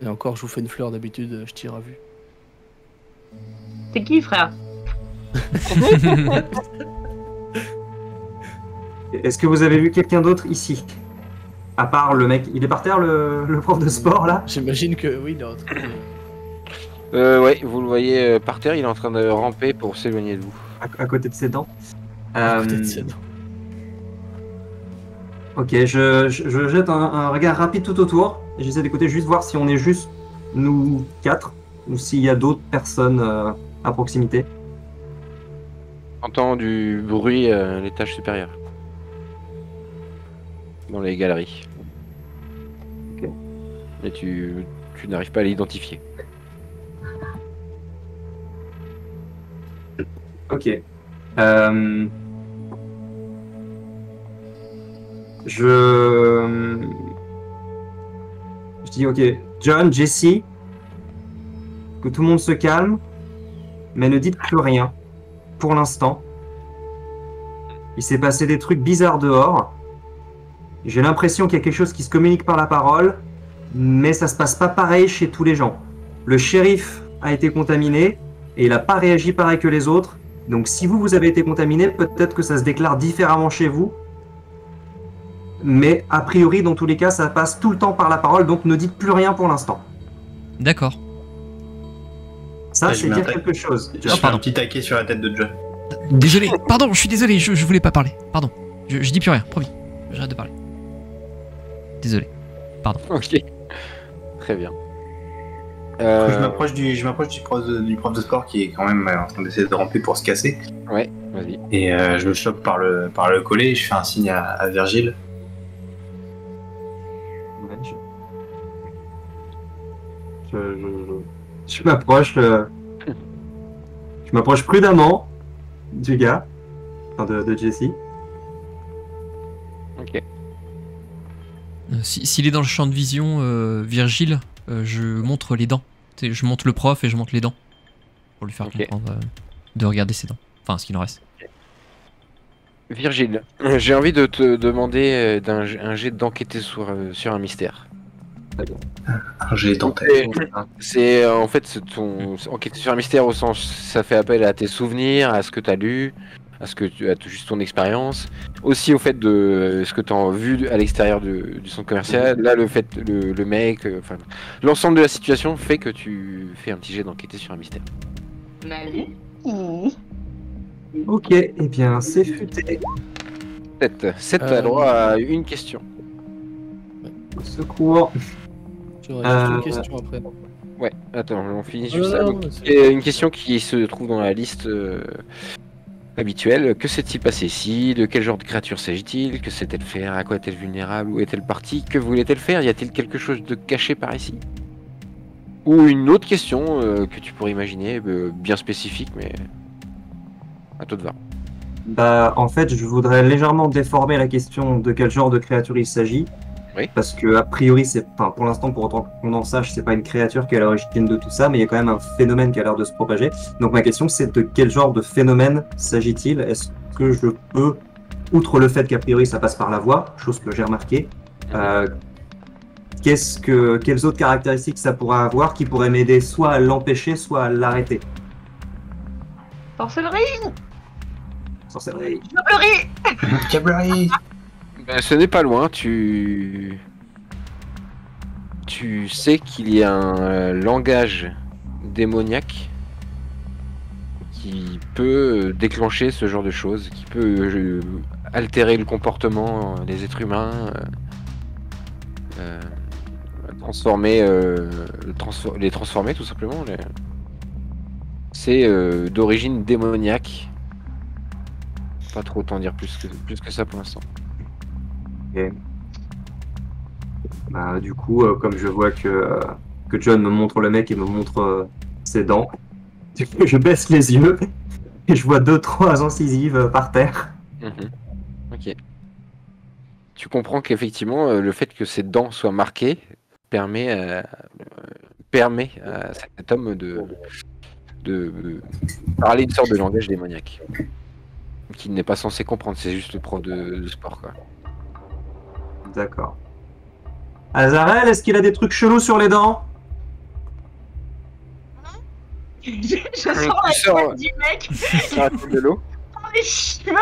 Et encore, je vous fais une fleur, d'habitude, je tire à vue. C'est qui, frère? Est-ce que vous avez vu quelqu'un d'autre ici? À part le mec, il est par terre, le prof de sport là? J'imagine que oui, il est en train Ouais, vous le voyez par terre, il est en train de ramper pour s'éloigner de vous. À côté de ses dents. à côté de ses dents. Ok, je jette un regard rapide tout autour. Et j'essaie d'écouter juste voir si on est juste nous 4 ou s'il y a d'autres personnes à proximité. Entend du bruit à l'étage supérieur. Dans les galeries. Ok. Mais tu n'arrives pas à l'identifier. Ok. Je dis ok, John, Jesse, que tout le monde se calme, mais ne dites plus rien pour l'instant. Il s'est passé des trucs bizarres dehors. J'ai l'impression qu'il y a quelque chose qui se communique par la parole, mais ça se passe pas pareil chez tous les gens. Le shérif a été contaminé et il n'a pas réagi pareil que les autres. Donc si vous avez été contaminé, peut-être que ça se déclare différemment chez vous. Mais a priori, dans tous les cas, ça passe tout le temps par la parole, donc ne dites plus rien pour l'instant. D'accord. Ça, Ouais, c'est je mets dire un tac. quelque chose. Je fais un petit taquet sur la tête de John. Désolé, pardon, je suis désolé, je voulais pas parler. Pardon. Je dis plus rien, promis. J'arrête de parler. Désolé. Ok. Très bien. Je m'approche du prof de sport qui est quand même en train d'essayer de ramper pour se casser. Ouais, vas-y. Et je le chope par le collet et je fais un signe à Virgile. Ouais, je m'approche. Je m'approche prudemment du gars, enfin de Jesse. Ok. S'il est dans le champ de vision, Virgile, je montre les dents. Je montre le prof et je montre les dents. Pour lui faire Ok. comprendre de regarder ses dents. Enfin, ce qu'il en reste. Virgile, j'ai envie de te demander un jet d'enquêter sur un mystère. J'ai tenté. C'est en fait ton enquêter sur un mystère au sens ça fait appel à tes souvenirs, à ce que tu as lu, à juste ton expérience, aussi au fait de ce que tu as vu à l'extérieur du centre commercial. Là, le fait le mec, enfin l'ensemble de la situation fait que tu fais un petit jet d'enquêter sur un mystère. Allez. Ok, eh bien, c'est futé. 7 t'as droit à une question. Au secours. J'aurais juste une question après. Ouais, attends, on finit Oh sur là ça. là, Donc, c'est- et une question qui se trouve dans la liste habituelle. Que s'est-il passé ici? De quel genre de créature s'agit-il? Que sait-elle faire? À quoi est-elle vulnérable? Où est-elle partie? Que voulait-elle faire? Y a-t-il quelque chose de caché par ici? Ou une autre question que tu pourrais imaginer, bien spécifique, mais à toi de voir. Bah, en fait, je voudrais légèrement déformer la question de quel genre de créature il s'agit. Oui. Parce que, a priori, pour l'instant, pour autant qu'on en sache, c'est pas une créature qui est à l'origine de tout ça, mais il y a quand même un phénomène qui a l'air de se propager. Donc, ma question, c'est de quel genre de phénomène s'agit-il? Est-ce que je peux, outre le fait qu'a priori ça passe par la voix, chose que j'ai remarqué, quelles autres caractéristiques ça pourrait avoir qui pourraient m'aider soit à l'empêcher, soit à l'arrêter? Sorcellerie. Sorcellerie. Sorcellerie. Vocabulary. Ce n'est pas loin, tu sais qu'il y a un langage démoniaque qui peut déclencher ce genre de choses, qui peut altérer le comportement des êtres humains, les transformer tout simplement. C'est d'origine démoniaque. Pas trop t'en dire plus que ça pour l'instant. Ok. Bah, du coup, comme je vois que John me montre le mec et me montre ses dents, du coup, je baisse les yeux et je vois 2-3 incisives par terre. Ok. Tu comprends qu'effectivement, le fait que ses dents soient marquées permet à cet homme de parler une sorte de langage démoniaque qu'il n'est pas censé comprendre. C'est juste le prof de sport, quoi. D'accord. Azarel, est-ce qu'il a des trucs chelous sur les dents? Je sors Tu la sors- tête du mec Sur la tête de l'eau. dans les cheveux.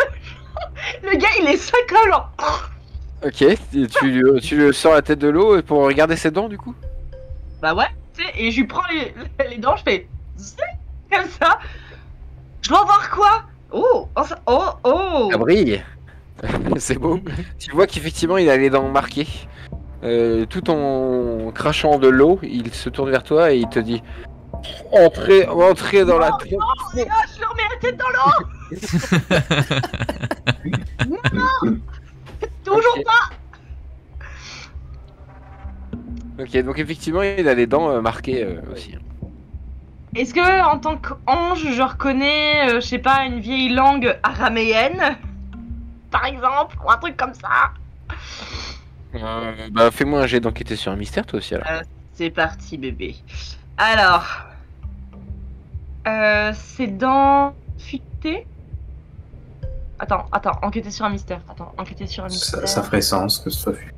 Le gars, il est sacolant. Ok, tu le sors la tête de l'eau pour regarder ses dents, du coup. Bah ouais, tu sais, et je lui prends les dents, je fais zzz, comme ça. Je dois voir quoi? Oh, Ça brille. C'est beau. Tu vois qu'effectivement, il a les dents marquées. Tout en crachant de l'eau, il se tourne vers toi et il te dit: entrez dans la trompe. Les gars, je leur mets la tête dans l'eau. Non, toujours Ok. pas. Ok, donc effectivement, il a les dents marquées aussi. Est-ce que en tant qu'ange, je reconnais, je sais pas, une vieille langue araméenne, par exemple, ou un truc comme ça? Bah, fais-moi un jet d'enquêter sur un mystère, toi aussi, alors. C'est parti, bébé. Alors, c'est dans futé. Attends, enquêter sur un mystère. Enquêter sur un mystère. Ça ferait sens que ce soit fut.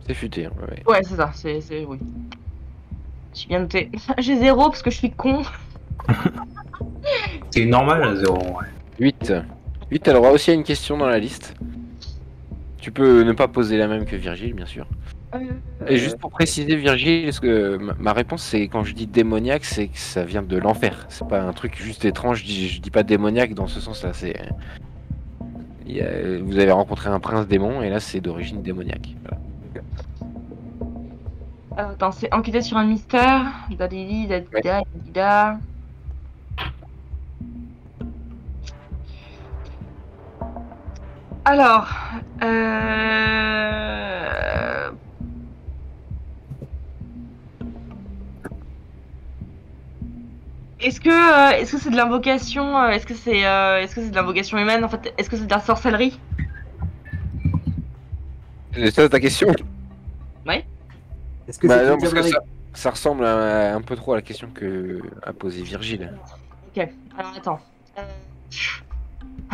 C'est futé, hein, ouais. Ouais, c'est ça, c'est oui. J'ai bien noté. J'ai 0 parce que je suis con. C'est normal à 0, ouais. 8. 8, t'as le droit aussi à une question dans la liste. Tu peux ne pas poser la même que Virgile, bien sûr. Et juste pour préciser, Virgile, parce que ma réponse, c'est quand je dis démoniaque, c'est que ça vient de l'enfer. C'est pas un truc juste étrange. Je dis pas démoniaque dans ce sens-là. Vous avez rencontré un prince démon, et là, c'est d'origine démoniaque. Voilà. Alors, attends, c'est enquêter sur un mystère. Dadidi, dadida, dadida. Alors, est-ce que c'est de l'invocation? Est-ce que c'est de l'invocation humaine en fait? Est-ce que c'est de la sorcellerie? C'est ça ta question? Est-ce que Bah c'est non, une parce que diablerie? ça ressemble un peu trop à la question que a posée Virgile. Ok, alors attends.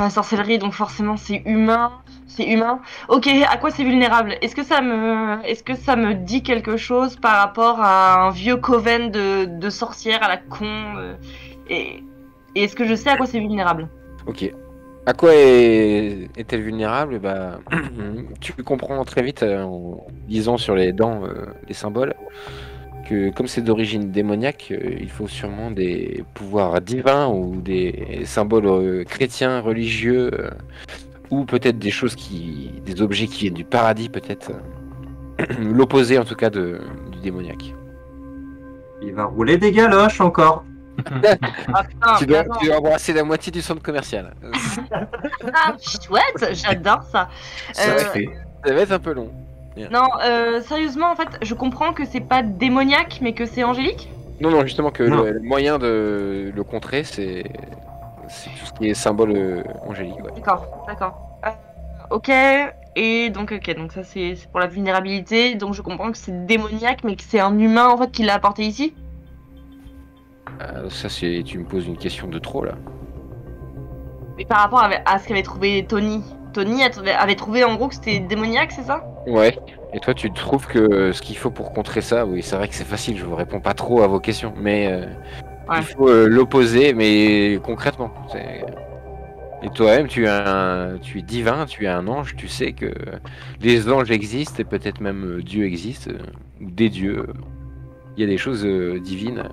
Sorcellerie, donc forcément c'est humain. C'est humain. Ok, à quoi c'est vulnérable? Est-ce que ça me dit quelque chose par rapport à un vieux coven de sorcières à la con et est-ce que je sais à quoi c'est vulnérable? Ok. À quoi est-elle vulnérable? Bah, tu comprends très vite en lisant sur les dents les symboles que comme c'est d'origine démoniaque, il faut sûrement des pouvoirs divins ou des symboles chrétiens, religieux, ou peut-être des objets qui viennent du paradis, peut-être. L'opposé en tout cas du démoniaque. Il va rouler des galoches encore. Ah putain, Tu mais dois attends. embrasser la moitié du centre commercial. Ah, chouette, j'adore ça. Ça se fait. Ça va être un peu long. Non, sérieusement, en fait, je comprends que c'est pas démoniaque, mais que c'est angélique. Non, justement que Non. le moyen de le contrer, c'est tout ce qui est symbole angélique. Ouais. D'accord. Ok, et donc, donc ça c'est pour la vulnérabilité. Donc je comprends que c'est démoniaque, mais que c'est un humain en fait qui l'a apporté ici. Ça, tu me poses une question de trop là. Mais par rapport à ce qu'avait trouvé Tony. Tony avait trouvé en gros que c'était démoniaque, c'est ça? Ouais. Et toi, tu trouves que ce qu'il faut pour contrer ça, oui, c'est vrai que c'est facile, je vous réponds pas trop à vos questions, mais Ouais. il faut l'opposer, mais concrètement. Et toi-même, tu es divin, tu es un ange, tu sais que les anges existent et peut-être même Dieu existe, ou des dieux. Il y a des choses divines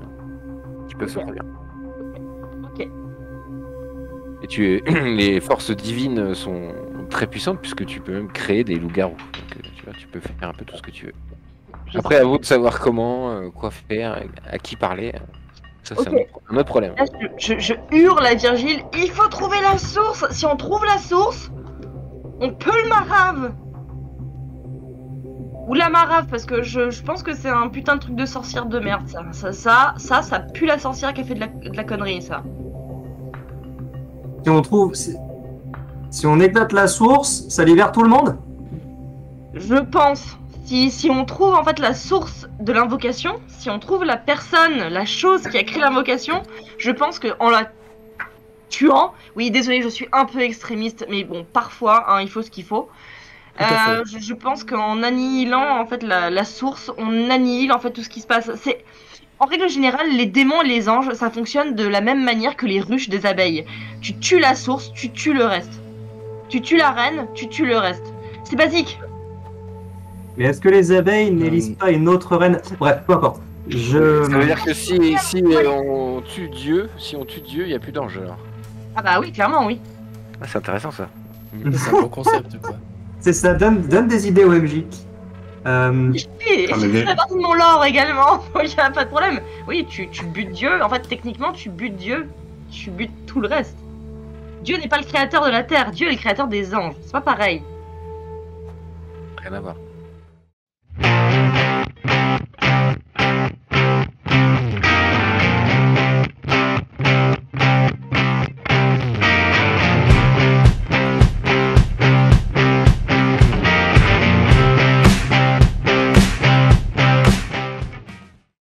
qui peuvent se produire. Ok. Et les forces divines sont très puissantes puisque tu peux même créer des loups-garous. Donc tu vois, tu peux faire un peu tout ce que tu veux. Après, à vous de savoir comment, quoi faire, à qui parler. Ça, c'est Ok. un autre problème. Là, je hurle à Virgile, il faut trouver la source. Si on trouve la source, on peut le marave. Ou la marave, parce que je pense que c'est un putain de truc de sorcière de merde, ça pue la sorcière qui a fait de la connerie, ça. Si on trouve... Si on éclate la source, ça libère tout le monde? Je pense. Si on trouve en fait la source de l'invocation, si on trouve la personne, la chose qui a créé l'invocation, je pense que en la tuant, oui désolé je suis un peu extrémiste, mais bon parfois hein, il faut ce qu'il faut. Tout à fait. Je pense qu'en annihilant en fait la source, on annihile en fait tout ce qui se passe. C'est en règle générale les démons et les anges, ça fonctionne de la même manière que les ruches des abeilles. Tu tues la source, tu tues le reste. Tu tues la reine, tu tues le reste. C'est basique. Mais est-ce que les abeilles n'élisent pas une autre reine? Bref, peu importe. Ça veut dire que si on tue Dieu, il n'y a plus d'ange alors. Ah bah oui, clairement oui. Ah, c'est intéressant ça. C'est un bon concept, quoi. C'est ça, donne des idées au MJ. Et Ah, mais ça fait partie de mon lore également, il n'y a pas de problème. Oui, tu butes Dieu, en fait techniquement tu butes Dieu, tu butes tout le reste. Dieu n'est pas le créateur de la terre, Dieu est le créateur des anges, c'est pas pareil. Rien à voir.